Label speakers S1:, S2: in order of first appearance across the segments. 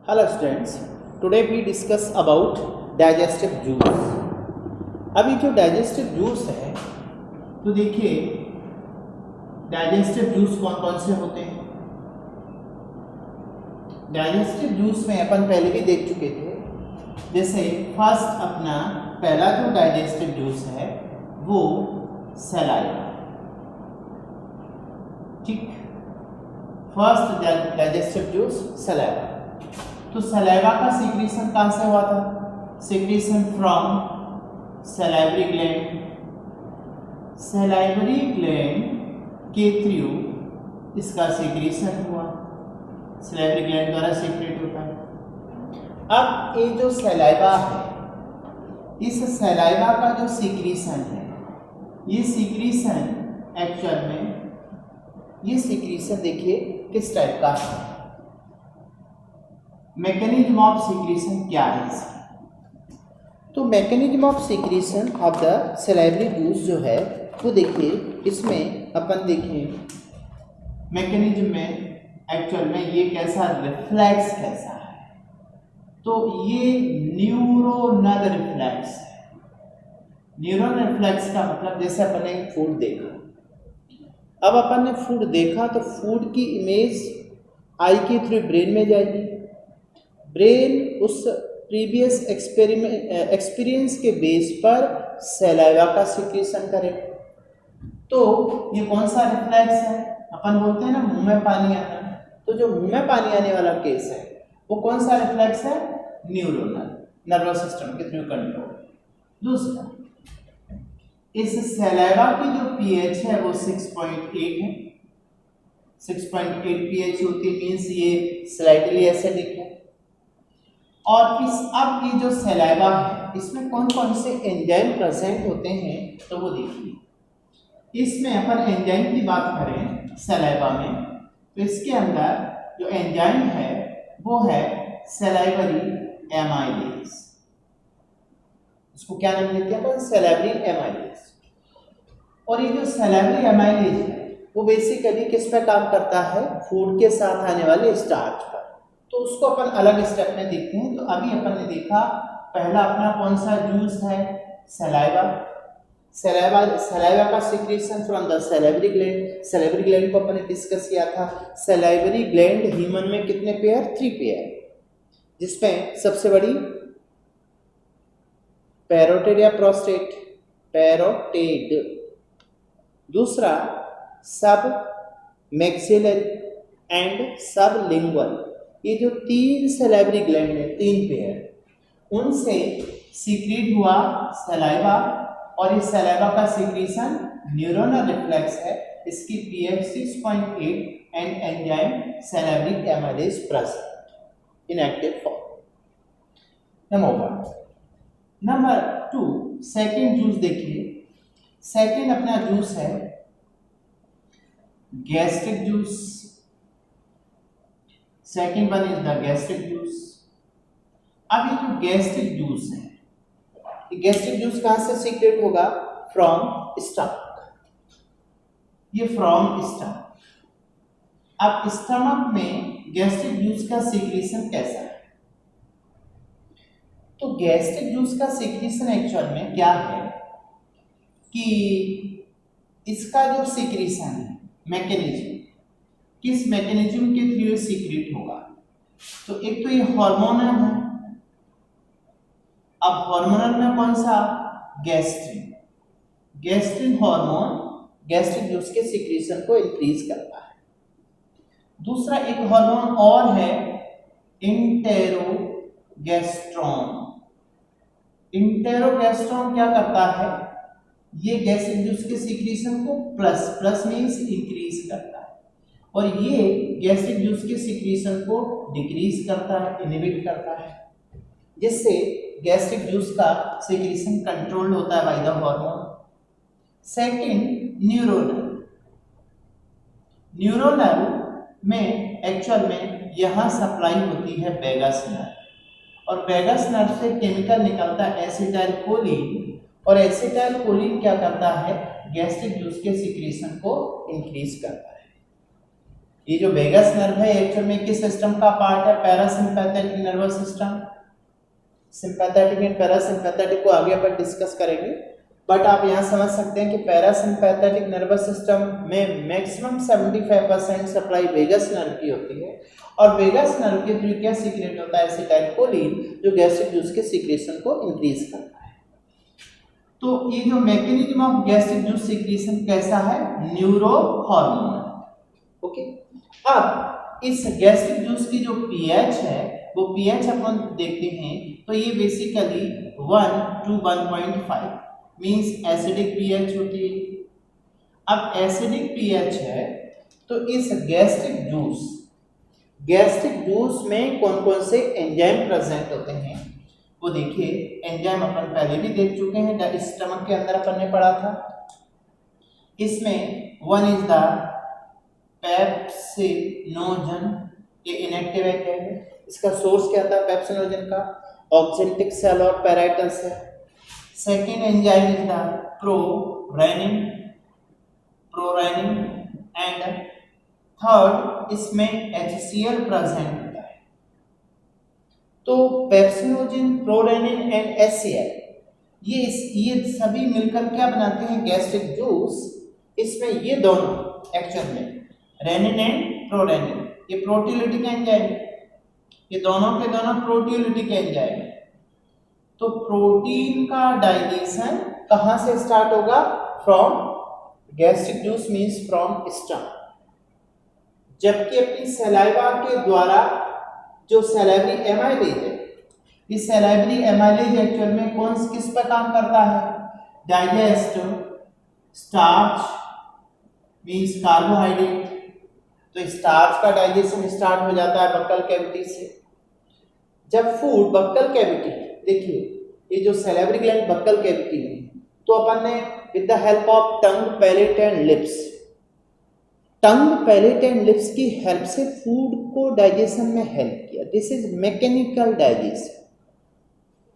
S1: Hello students, today we discuss about digestive juice. अभी जो digestive juice है तो देखिए डाइजेस्टिव जूस कौन कौन से होते हैं। डाइजेस्टिव जूस में अपन पहले भी देख चुके थे। जैसे फर्स्ट अपना पहला जो डाइजेस्टिव जूस है वो सलाइवा, ठीक। First digestive juice saliva. तो सलाइवा का सीक्रेशन कहाँ से हुआ था? Secretion from salivary gland. Salivary gland के थ्रू इसका सीक्रेशन हुआ, सलाइवरी ग्लैंड द्वारा सीक्रेट होता है। अब ये जो सलाइवा है, इस सलाइवा का जो सीक्रेशन है, ये सीक्रेशन एक्चुअल में ये सीक्रेशन देखिए किस टाइप का है। मैकेनिज्म ऑफ सीक्रेशन क्या है इसकी? तो mechanism of secretion of the salivary juice जो है वो देखिए, इसमें अपन देखें मैकेनिज्म में एक्चुअल में ये कैसा रिफ्लेक्स कैसा है, तो ये न्यूरोनल रिफ्लेक्स है। न्यूरोनल रिफ्लेक्स का मतलब जैसे अपन ने फूड देखा, अब अपन ने फूड देखा तो फूड की इमेज आई के थ्रू ब्रेन में जाएगी। ब्रेन उस प्रीवियस एक्सपीरियंस के बेस पर सलाइवा का सीक्रेशन करे। तो ये कौन सा रिफ्लेक्स है? अपन बोलते हैं ना मुंह में पानी आना, तो जो मुंह में पानी आने वाला केस है वो कौन सा रिफ्लेक्स है? न्यूरोनल, नर्वस सिस्टम के थ्रू कंट्रोल। दूसरा, इस सलाइवा की जो पीएच है वो 6.8 है। 6.8 पीएच होती मीन्स ये स्लाइटली एसिडिक है। और इस अब ये जो सलाइवा है इसमें कौन कौन से एंजाइम प्रेजेंट होते हैं तो वो देखिए। इसमें अपन एंजाइम की बात करें सलाइवा में, तो इसके अंदर जो एंजाइम है वो है सलाइवरी एमाइलेज। इसको क्या नाम देते हैं अपन? Salivary amylase. और ये जो सलाइवरी एमाइलेज है वो बेसिकली किस पे काम करता है? फूड के साथ आने वाले स्टार्च पर। तो उसको अपन अलग स्टेप में देखते हैं। तो अभी अपन ने देखा पहला अपना कौन सा जूस है? सलाइवा। सलाइवा का secretion from the salivary gland. Salivary gland को अपन ने डिस्कस किया था। सलाइवरी ग्लैंड ह्यूमन में कितने पेयर? 3 पेयर, जिसमें सबसे बड़ी पैरोटिड या प्रोस्टेट, पैरोटिड। दूसरा सब मैक्सिलरी एंड सब लिंगुअल। ये जो 3 सलाइवरी ग्लैंड है, 3 पेयर, उनसे सीक्रेट हुआ सलाइवा। और इस सलाइवा का सीक्रेशन न्यूरोनल रिफ्लेक्स है। इसकी pH 6.8 and enzyme salivary amylase present in active form. Number 2 second juice देखिए। सेकंड अपना जूस है gastric juice. Second one is the gastric juice. अब ये जो गैस्ट्रिक जूस है, ये गैस्ट्रिक जूस कहां से सीक्रेट होगा? From stomach. ये फ्रॉम स्टमक। अब स्टमक में गैस्ट्रिक जूस का सीक्रेशन कैसा है? तो गैस्ट्रिक जूस का सीक्रेशन एक्चुअल में क्या है कि इसका जो सीक्रेशन है, मैकेनिज्म, किस मैकेनिज्म के थ्रू सीक्रेट होगा? तो एक तो ये हार्मोनल है। अब हार्मोनल में कौन सा? Gastrin. Gastrin hormone gastric juice के सीक्रेशन को इंक्रीज करता है। दूसरा एक हार्मोन और है इंटेरोगेस्ट्रोन। इंटेरोगेस्ट्रोन क्या करता है? ये गैस्ट्रिक जूस के सीक्रेशन को प्लस मींस इंक्रीज करता है, और ये गैस्ट्रिक जूस के सीक्रेशन को डिक्रीज करता है, इनहिबिट करता है, जिससे गैस्ट्रिक जूस का सीक्रेशन कंट्रोल होता है by the hormone. Second neuronal. Neuronal में एक्चुअल में यहां सप्लाई होती है वेगस नर्व, और वेगस नर्व से केमिकल निकलता है एसिटाइल कोलिन, और एसिटाइल कोलिन क्या करता है? गैस्ट्रिक जूस के सीक्रेशन को इंक्रीज करता है। ये जो वेगस नर्व है एक्चुअल में किस सिस्टम का पार्ट है? Parasympathetic nervous system. Sympathetic and parasympathetic को आगे अपन डिस्कस करेंगे, बट आप यहाँ समझ सकते हैं कि पैरासिम्पैथेटिक नर्वस सिस्टम में मैक्सिमम 75% सप्लाई वेगस नर्व की होती है, और वेगस नर्व के थ्रू क्या सीक्रेट होता है? एसिटाइलकोलिन, जो गैस्ट्रिक जूस के सीक्रेशन को इंक्रीज करता है। तो ये जो mechanism of gastric juice secretion कैसा है? Neuro hormonal. ओके, अब इस गैस्ट्रिक जूस की जो पीएच है वो पीएच अपन देखते हैं तो ये basically 1 to 1.5 means acidic pH होती है। अब एसिडिक पीएच है तो इस गैस्ट्रिक जूस में कौन कौन से एंजाइम प्रेजेंट होते हैं वो देखिए। एंजाइम अपन पहले भी देख चुके हैं, स्टमक के अंदर अपन ने पढ़ा था। इसमें वन इज द पेप्सिनोजन, ये इनएक्टिव है। इसका सोर्स क्या था पेप्सिनोजन का? ऑक्जेंटिक सेल और parietal cell. Second enzyme is the prorenin and third इसमें HCl प्रेजेंट होता है। तो पेप्सिनोजन, प्रोरेनिन एंड HCl ये सभी मिलकर क्या बनाते हैं? Gastric juice. इसमें ये दोनों एक्चुअल में रेनिन एंड प्रोरेनिन ये प्रोटियोलिटिक एंजाइम है, ये दोनों के दोनों प्रोटियोलिटिक एंजाइम है। तो प्रोटीन का डाइजेशन कहां से स्टार्ट होगा? From gastric juice means from stomach, जबकि अपनी सलाइवा के द्वारा जो सैलाइवरी एमाइलेज है, इस सैलाइवरी एमाइलेज एक्चुअल में किस पर काम करता है? Digest starch means carbohydrate. तो स्टार्च का डाइजेशन स्टार्ट हो जाता है बक्कल कैविटी से। जब फूड बक्कल कैविटी, देखिए ये जो सैलाइवरी ग्लैंड बक्कल कैविटी में, तो अपन ने with the help of tongue, palate and lips, tongue, palate and lips की हेल्प से फूड को डाइजेशन में हेल्प किया। This is mechanical digestion.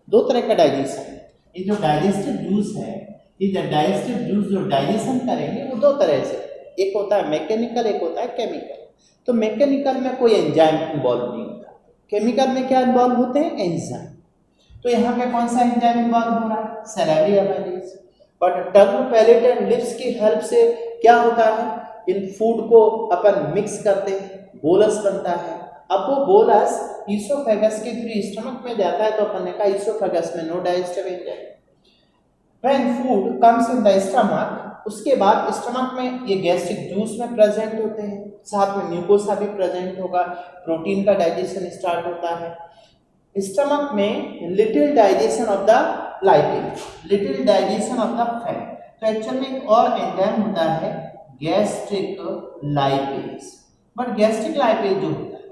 S1: दो तरह का डाइजेशन है। ये जो डाइजेस्टिव जूस है, ये जो डाइजेस्टिव जूस जो डाइजेशन करेंगे वो दो तरह से, एक होता है मैकेनिकल, एक होता है केमिकल। तो मैकेनिकल में कोई एंजाइम इन्वॉल्व नहीं होता, केमिकल में क्या इन्वॉल्व होते हैं? एंजाइम। तो यहाँ पे कौन सा एंजाइम इन्वॉल्व हो रहा है? Salivary amylase. But tongue, palate and lips की हेल्प से क्या होता है? इन फूड को अपन मिक्स करते हैं, बोलस बनता है। अब वो बोलस ईसोफेगस के थ्रू स्टमक में जाता है, तो अपन ने कहा ईसोफेगस में no digestive enzyme. When food comes in the stomach, उसके बाद स्टमक में ये गैस्ट्रिक जूस में प्रेजेंट होते हैं, साथ में म्यूकोसा भी प्रेजेंट होगा, प्रोटीन का डाइजेशन स्टार्ट होता है। स्टमक में little digestion of the lipase, little digestion of the fat. तो एक्चुअल में एक और एंजाइम होता है gastric lipase. But gastric lipase जो होता है,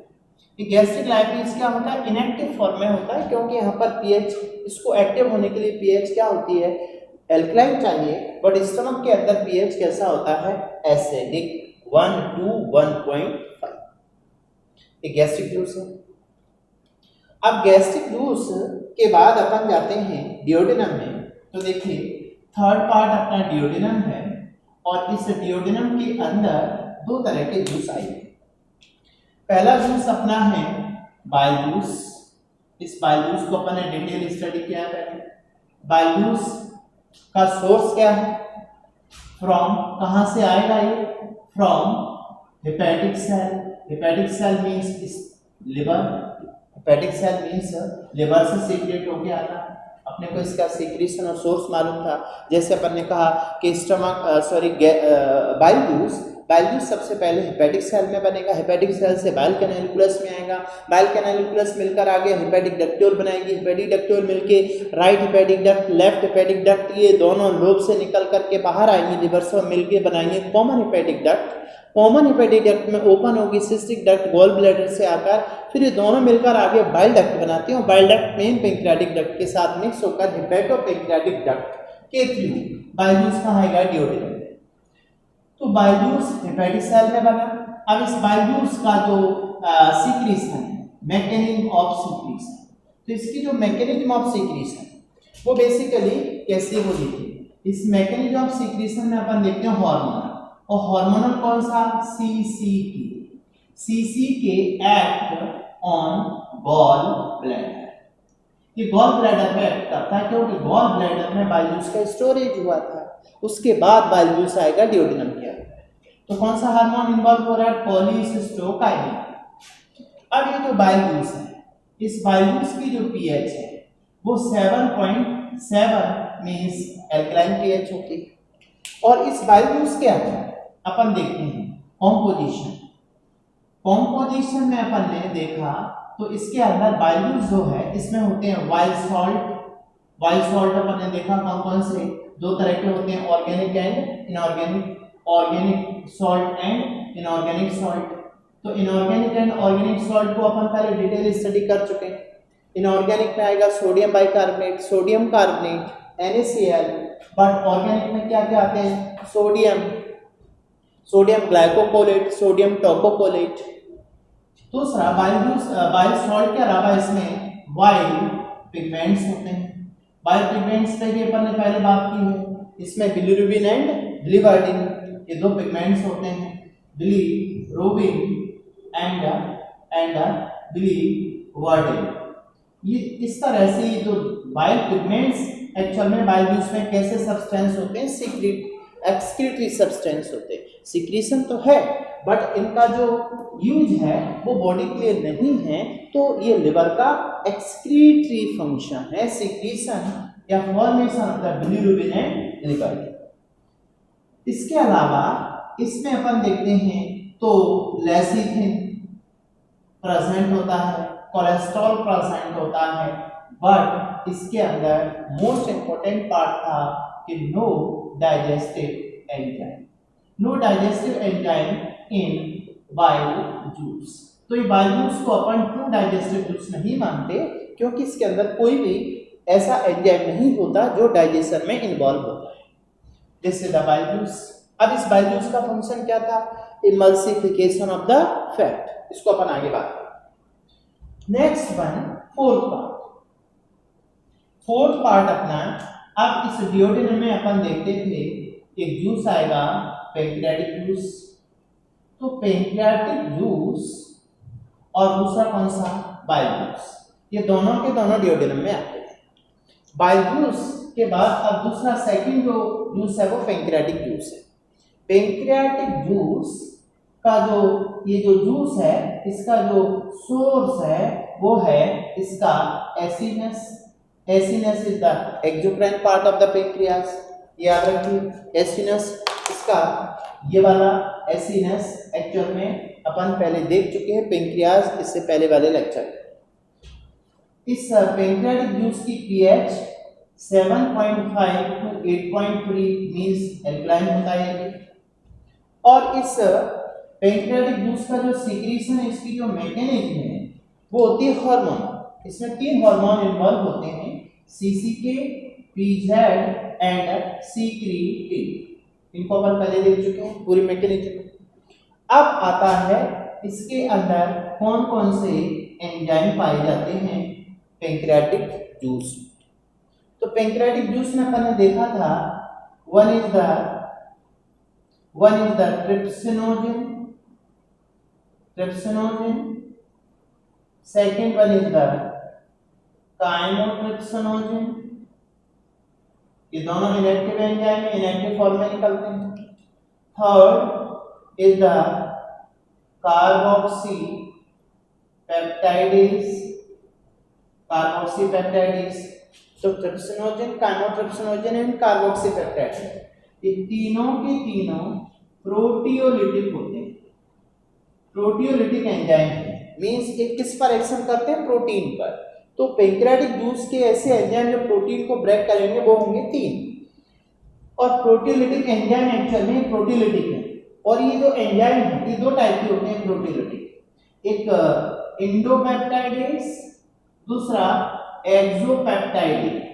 S1: ये गैस्ट्रिक लाइपेज क्या होता है? इनएक्टिव फॉर्म में होता है, क्योंकि यहाँ पर पीएच, इसको एक्टिव होने के लिए पीएच क्या होती है? एल्कलाइन चाहिए। बट स्टमक के अंदर पीएच कैसा होता है? Acidic, 1 to 1.5। ये गैस्ट्रिक जूस है। अब गैस्ट्रिक जूस के बाद अपन जाते हैं डियोडेनम में। तो देखिए थर्ड पार्ट अपना डियोडेनम है, और इस डियोडेनम के अंदर दो तरह के जूस आएंगे। पहला जूस अपना है बाइल जूस। इस बाइल जूस को अपन ने डिटेल स्टडी किया है। बाइल जूस का सोर्स क्या है? फ्रॉम, कहां से आएगा ये? From hepatic cell. Hepatic cell means liver, hepatic cell means liver से सीक्रेट होके आता है। अपने को इसका सीक्रेशन और सोर्स मालूम था। जैसे अपन ने कहा कि बाइल जूस सबसे पहले हेपेटिक सेल में बनेगा, हेपेटिक सेल से बाइल कैनालिकुलस में आएगा, बाइल कैनालिकुलस मिलकर आगे हेपेटिक डक्ट्यूल बनाएगी, हेपेटिक डक्ट्यूल मिलके right hepatic duct, left hepatic duct, ये दोनों लोब से निकल करके बाहर आएंगी, लिवर से मिलके बनाएंगे common hepatic duct. Common hepatic duct में ओपन होगी सिस्टिक डक्ट गॉल ब्लैडर से आकर, फिर ये दोनों मिलकर आगे बाइल डक्ट बनाते हैं। Bile duct main pancreatic duct के साथ मिक्स होकर हेपेटोपेंक्रियाटिक डक्ट के थ्रू बाइल जूस कहाँ आएगा? डियोडेनम। तो बाइल जूस हेपेटिक सेल में बना। अब इस बाइल जूस का जो सीक्रेशन है, मैकेनिज्म ऑफ सीक्रेशन, तो इसकी जो मैकेनिज्म ऑफ सीक्रेशन वो बेसिकली कैसे हो रही थी? इस मैकेनिज्म ऑफ सीक्रेशन में अपन देखते हैं हार्मोनल, और हार्मोनल कौन सा? CCK। CCK act on gall bladder. ये गॉल ब्लैडर पे एक्ट करता है क्योंकि गॉल ब्लैडर में बाइल जूस का स्टोरेज हुआ था, उसके बाद बाइल जूस आएगा डिओडिनम के अंदर। तो कौन सा हार्मोन इन्वॉल्व हो रहा है? कोलिसिस्टोकाइनिन। अब ये जो बाइल जूस है, इस बाइल जूस की जो पीएच है वो 7.7 मींस एल्कलाइन पीएच होती है। और इस बाइल जूस के अंदर अपन देखते हैं कॉम्पोजिशन में अपन ने देखा तो इसके अंदर बाइल जूस जो है इसमें होते हैं वाइल्ड सॉल्ट अपन ने देखा कौन कौन से दो तरह के होते हैं, organic and inorganic, organic salt and inorganic salt. तो इनऑर्गेनिक एंड ऑर्गेनिक सॉल्ट को अपन पहले डिटेल स्टडी कर चुके हैं। इनऑर्गेनिक में आएगा sodium bicarbonate, sodium carbonate, NaCl। But organic में क्या क्या आते हैं? Sodium glycocholate, sodium taurocholate. दूसरा बाइल सॉल्ट के अलावा इसमें वाइल पिगमेंट्स होते हैं। बाइल पिगमेंट्स पे भी अपन ने पहले बात की है। इसमें बिलिरुबिन एंड बिलिवर्डिन ये दो पिगमेंट्स होते हैं, बिलिरुबिन एंड बिलिवर्डिन। ये इस तरह से ये जो बाइल पिगमेंट्स एक्चुअल में बाइल जूस में कैसे सब्सटेंस होते हैं? एक्सक्रीटरी सब्सटेंस होते हैं। सिक्रीशन तो है बट इनका जो यूज है वो बॉडी के लिए नहीं है, तो ये लिवर का एक्सक्रीटरी फंक्शन है, सिक्रीशन या formation of the bilirubin and बिलिवर्डिन। इसके अलावा इसमें अपन देखते हैं तो लेसिथिन प्रेजेंट होता है, कोलेस्ट्रॉल प्रेजेंट होता है, बट इसके अंदर मोस्ट इंपोर्टेंट पार्ट था कि नो डाइजेस्टिव एंजाइम इन बाइल जूस। तो ये बाइल जूस को अपन ट्रू डाइजेस्टिव जूस नहीं मानते क्योंकि इसके अंदर कोई भी ऐसा एंजाइम नहीं होता जो डाइजेशन में इन्वॉल्व होता है। This is the bile juice. अब इस बाइल जूस का फंक्शन क्या था? Emulsification of the fat. इसको अपन आगे बात करें। नेक्स्ट वन, फोर्थ पार्ट अपना। अब इस डिओडिनम में अपन देखते थे एक जूस आएगा पैंक्रियाटिक जूस। तो पैंक्रियाटिक जूस और दूसरा कौन सा? Bile juice. ये दोनों के दोनों डिओडिनम में आते हैं। बाइल जूस के बाद अब दूसरा सेकंड जो जूस है वो पैंक्रियाटिक जूस है। पैंक्रियाटिक जूस का जो ये जो जूस है इसका जो सोर्स है वो है इसका acinus. Acinus is the exocrine part of the pancreas. याद रखिए एसिनस, इसका ये वाला एसिनस एक्चुअल में अपन पहले देख चुके हैं पैंक्रियास, इससे पहले वाले लेक्चर। इस पैंक्रियाटिक जूस की पीएच 7.5 to 8.3 मींस एल्कलाइन होता है। और इस पैंक्रियाटिक जूस का जो सीक्रेशन है, इसकी जो मैकेनिज्म है वो होती है हार्मोन। इसमें 3 हार्मोन इन्वॉल्व होते हैं, CCK, PZ एंड C3। इनको अपन पहले देख चुके हैं पूरी मैकेनिज्म। अब आता है इसके अंदर कौन कौन से एंजाइम पाए जाते हैं पैंक्रियाटिक जूस। तो पैंक्रियाटिक जूस में अपन ने देखा था one is the trypsinogen, second one is the chymotrypsinogen. ये दोनों इनएक्टिव एंजाइम है, इनएक्टिव फॉर्म में निकलते हैं। Third is the carboxy peptidase. तो ट्रिप्सिनोजन, काइमोट्रिप्सिनोजन एंड कार्बोक्सीपेप्टाइड ये तीनों के तीनों प्रोटियोलिटिक होते हैं। प्रोटियोलिटिक एंजाइम है, मींस ये किस पर एक्शन करते हैं? प्रोटीन पर। तो पैंक्रियाटिक जूस के ऐसे एंजाइम जो प्रोटीन को ब्रेक करेंगे वो होंगे 3। और प्रोटियोलिटिक एंजाइम एक्चुअल में प्रोटियोलिटिक है। और ये जो एंजाइम है ये 2 टाइप के होते हैं प्रोटियोलिटिक, एक इंडोपेप्टाइडेज, दूसरा एक्सोपेप्टाइडेज।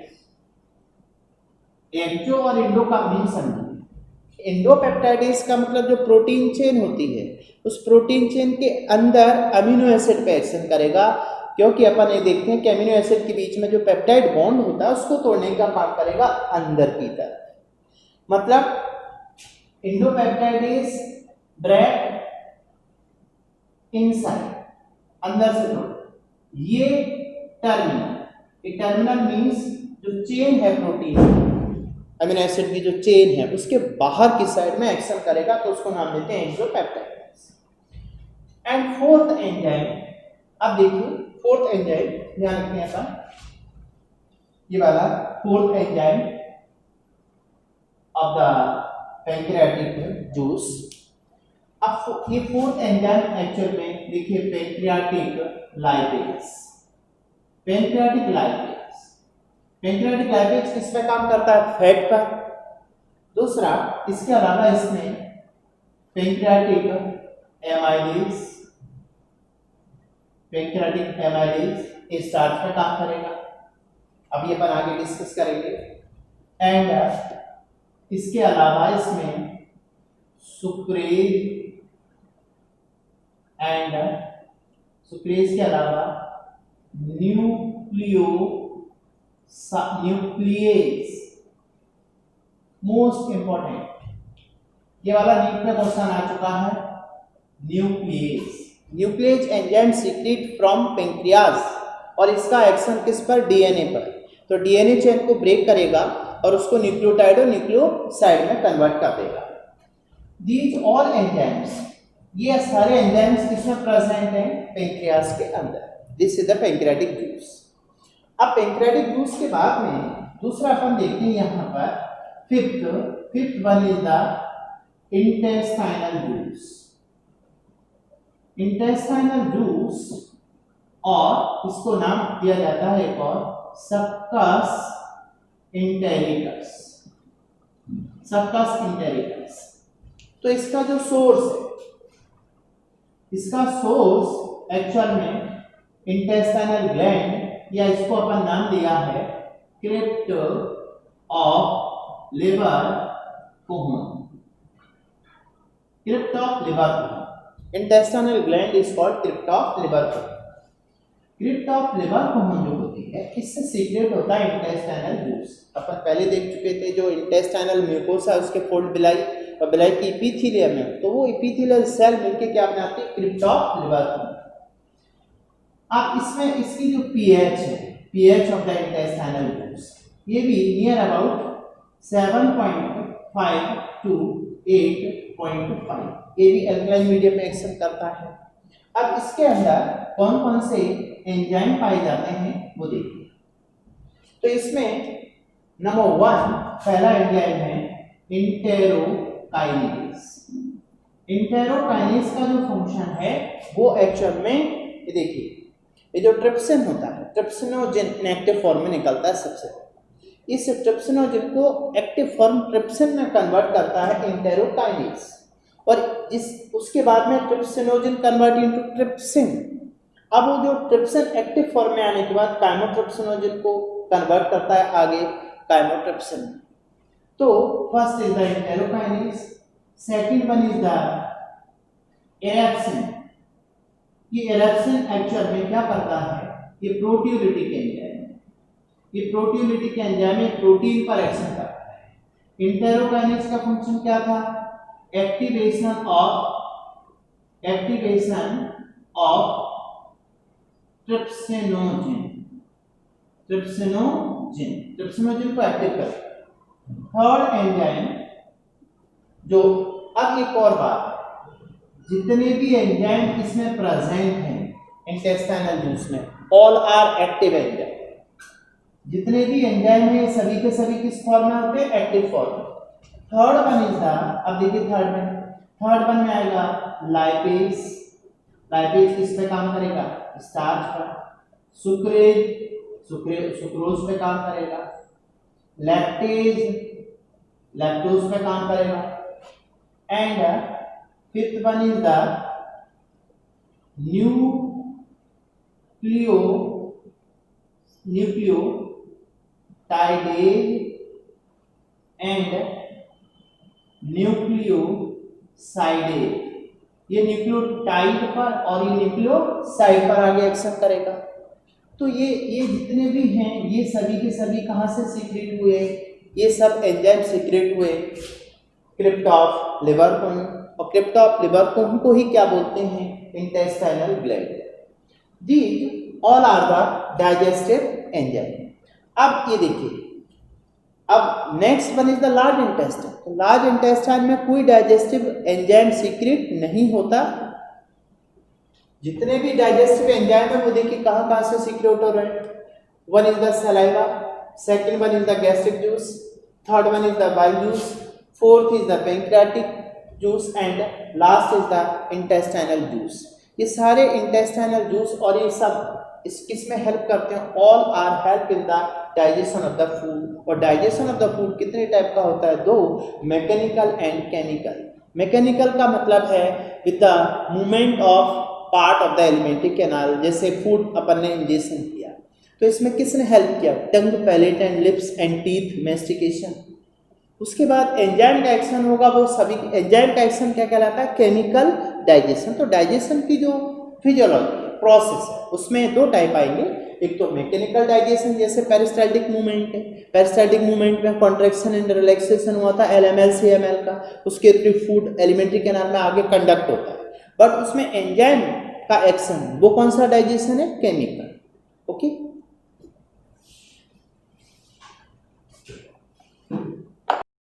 S1: एक्सो और इंडो का मीन समझिए। इंडोपेप्टाइडेज का मतलब जो प्रोटीन चेन होती है उस प्रोटीन चेन के अंदर अमीनो एसिड पे एक्शन करेगा, क्योंकि अपन ये देखते हैं कि अमीनो एसिड के बीच में जो पेप्टाइड बॉन्ड होता है उसको तोड़ने का काम करेगा अंदर की तरफ। मतलब इंडोपेप्टाइडेज ब्रेक इनसाइड, अंदर से थोड़ा। ये टर्मिनल, एक टर्मिनल मीन्स जो चेन है प्रोटीन अमीनो एसिड की जो चेन है उसके बाहर की साइड में एक्शन करेगा, तो उसको नाम देते हैं एक्सोपेप्टाइड। एंड फोर्थ एंजाइम, अब देखिए फोर्थ एंजाइम ध्यान रखिए अपन, ये वाला fourth enzyme of the pancreatic juice. अब ये फोर्थ एंजाइम एक्चुअल में देखिए pancreatic lipase. Pancreatic lipase, pancreatic lipase किस पे काम करता है? फैट पर। दूसरा, इसके अलावा इसमें pancreatic amylase, pancreatic amylase starch पे काम करेगा, अभी अपन आगे डिस्कस करेंगे। एंड इसके अलावा इसमें सुक्रेज एंड सुक्रेज के अलावा न्यूक्लियेज, मोस्ट इंपॉर्टेंट, ये वाला न्यूक्लियर क्वेश्चन आ चुका है। Nuclease, nuclease enzyme secret from pancreas, और इसका एक्शन किस पर? डीएनए पर। तो डीएनए चेन को ब्रेक करेगा और उसको न्यूक्लियोटाइड और न्यूक्लियोसाइड में कन्वर्ट कर देगा। दीज ऑल एंजाइम्स, ये सारे एंजाइम्स किसमें प्रेजेंट हैं? पेंक्रियाज के अंदर। This is the pancreatic juice. अब पैंक्रियाटिक जूस के बाद में दूसरा अपन देखते हैं यहाँ पर fifth one is the intestinal juice. Intestinal juice, और इसको नाम दिया जाता है एक और सक्कस इंटेरिकस, सक्कस इंटेरिकस। तो इसका जो सोर्स है, इसका सोर्स एक्चुअल में इंटेस्टाइनल ग्लैंड, या इसको अपन नाम दिया है crypt of Lieberkuhn, crypt of Lieberkuhn. Intestinal gland is called crypt of Lieberkuhn. Crypt of Lieberkuhn जो होती है, इससे सीक्रेट होता है इंटेस्टाइनल जूस। अपन पहले देख चुके थे जो इंटेस्टाइनल म्यूकोसा उसके फोल्ड बिलाई और बिलाई की इपीथीलियम है, तो वो इपीथीलियल सेल मिलके क्या बनाती है? Crypt of Lieberkuhn. अब इसमें इसकी जो पीएच है, pH of the intestinal juice, ये भी नियर अबाउट 7.5 to 8.5, ये भी अल्कलाइन मीडियम में एक्शन करता है। अब इसके अंदर कौन कौन से एंजाइम पाए जाते हैं वो देखिए। तो इसमें नंबर 1 पहला एंजाइम है इंटेरोकाइनेज। इंटेरोकाइनेज का जो फंक्शन है वो एक्चुअल में, ये देखिए, ये जो ट्रिप्सिन होता है, ट्रिप्सिनोजेन इनएक्टिव फॉर्म में निकलता है सबसे। इस ट्रिप्सिनोजेन को एक्टिव फॉर्म ट्रिप्सिन में कन्वर्ट करता है इंटेरोकाइनेज, और इस उसके बाद में ट्रिप्सिनोजेन कन्वर्ट इनटू ट्रिप्सिन। अब वो जो ट्रिप्सिन एक्टिव फॉर्म में आने के बाद काइमोट्रिप्सिनोजेन को कन्वर्ट करता है आगे काइमोट्रिप्सिन। तो first is the enterokinase, second one is the erepsin. ये एरेप्सिन एक्चुअल में क्या करता है? ये प्रोटियोलिटिक एंजाइम है, ये प्रोटियोलिटिक एंजाइम एक प्रोटीन पर एक्शन करता है। इंटेरोकाइनेज का फंक्शन क्या था? एक्टिवेशन ऑफ ट्रिप्सिनोजेन, ट्रिप्सिनोजेन को एक्टिव करता है। थर्ड एंजाइम जो, अब एक और बात, जितने भी एंजाइम इसमें प्रेजेंट हैं इंटेस्टाइनल जूस में, ऑल आर एक्टिव एंजाइम। जितने भी एंजाइम हैं सभी के सभी किस फॉर्म में होते हैं? एक्टिव फॉर्म में। थर्ड वन इज द, अब देखिए थर्ड वन में आएगा लाइपेज। लाइपेज किस पे काम करेगा? स्टार्च पर। सुक्रोज पे काम करेगा। लैक्टेज लैक्टोज पे काम करेगा। And fifth one is the nucleotidase and nucleosidase. ये न्यूक्लियोटाइड पर और ये न्यूक्लियोसाइड पर आगे एक्शन करेगा। तो ये जितने भी हैं ये सभी के सभी कहाँ से सीक्रेट हुए? ये सब एंजाइम सीक्रेट हुए क्रिप्ट ऑफ लिवर कोहन, और क्रिप्टा ऑफ लिवर को उनको ही क्या बोलते हैं, intestinal gland. These all are the digestive enzyme. अब ये देखिए, अब next one is the large intestine. तो लार्ज इंटेस्टाइन में कोई डाइजेस्टिव एंजाइम सीक्रेट नहीं होता। जितने भी डाइजेस्टिव एंजाइम है वो देखिए कहाँ कहाँ से सीक्रेट हो रहे हैं। One is the saliva, second one is the gastric juice, third one is the bile juice, fourth is the pancreatic juice and last is the intestinal juice. ये सारे इंटेस्टाइनल जूस और ये सब किस में हेल्प करते हैं, all are help in the digestion of the food. और डाइजेशन ऑफ द फूड कितने टाइप का होता है, दो, मैकेनिकल एंड केमिकल। मैकेनिकल का मतलब है with the movement of part of the alimentary canal, जैसे फूड अपन ने इंजेक्शन किया तो इसमें किसने हेल्प किया, tongue, palate and lips and teeth, mastication. उसके बाद एंजाइम का एक्शन होगा, वो सभी एंजाइम का एक्शन क्या कहलाता है, केमिकल डाइजेशन। तो डाइजेशन की जो फिजियोलॉजी प्रोसेस है उसमें दो टाइप आएंगे, एक तो मैकेनिकल डाइजेशन जैसे पेरिस्टाल्टिक मूवमेंट है, पेरिस्टाल्टिक मूवमेंट में कॉन्ट्रैक्शन एंड रिलैक्सेशन हुआ था LML CML का, उसके थ्रू फूड एलिमेंट्री कैनाल में आगे कंडक्ट होता है। बट उसमें एंजाइम का एक्शन वो कौन सा डाइजेशन है, केमिकल। ओके,